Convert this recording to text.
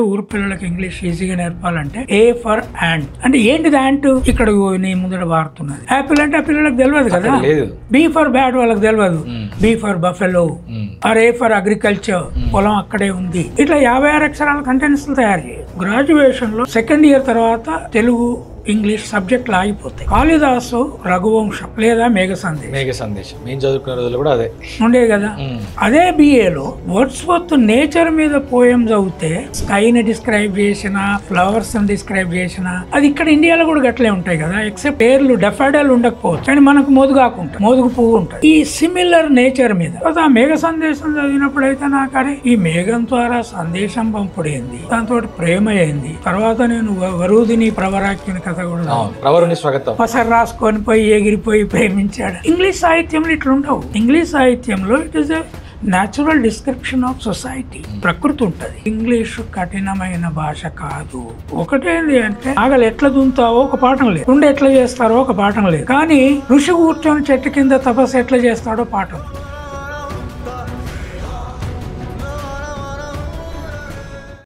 ఊరు పిల్లలకి ఇంగ్లీష్ ఈజీగా నేర్పాలంటే ఏ ఫర్ యాంట్ అంటే ఏంటిది యాంట్ ఇక్కడ నీ ముందర వాడుతున్నది. యాపిల్ అంటే ఆ పిల్లలకు తెలియదు కదా. బి ఫర్ బ్యాట్ వాళ్ళకి తెలియదు. B for buffalo or A for agriculture పొలం అక్కడే ఉంది. ఇట్లా 56 అక్షరాల కంటెంట్స్ తయారు చేయాలి. గ్రాడ్యుయేషన్ లో సెకండ్ ఇయర్ తర్వాత తెలుగు ఇంగ్లీష్ సబ్జెక్టులు ఆగిపోతాయి. కాళిదాసు రఘువంశం లేదా మేఘ సందేశం మేము చదువుకునే రోజులు కూడా అదే ఉండే కదా. అదే బిఏలో వర్డ్స్వర్త్ నేచర్ మీద పోయం చదివితే స్కైని డిస్క్రైబ్ చేసిన, ఫ్లవర్స్ ని డిస్క్రైబ్ చేసిన, అది ఇక్కడ ఇండియాలో కూడా గట్లే ఉంటాయి కదా. ఎక్సెప్ట్ పేర్లు డెఫాడల్ ఉండకపోవచ్చు కానీ మనకు మోదుగు పువ్వు ఉంటుంది. ఈ సిమిలర్ నేచర్ మీద ఆ మేఘ సందేశం చదివినప్పుడు అయితే నాకు అరే ఈ మేఘం ద్వారా సందేశం పంపుడైంది, దాంతో ప్రేమ అయింది. తర్వాత నేను వరుదిని ప్రవరాఖ్యుని పసరు రాసుకొని పోయి ఎగిరిపోయి ప్రేమించాడు. ఇంగ్లీష్ సాహిత్యంలో ఇట్లుండవు. ఇంగ్లీష్ సాహిత్యంలో it is a natural description of society. ప్రకృతి ఉంటది. ఇంగ్లీష్ కఠినమైన భాష కాదు. ఒకటేంది అంటే ఆగలు ఎట్లా దుంతావో ఒక పాఠం లేదు, ఉండి ఎట్లా చేస్తారో ఒక పాఠం లేదు, కానీ ఋషి కూర్చొని చెట్టు కింద తపస్సు ఎట్లా చేస్తాడో పాఠం.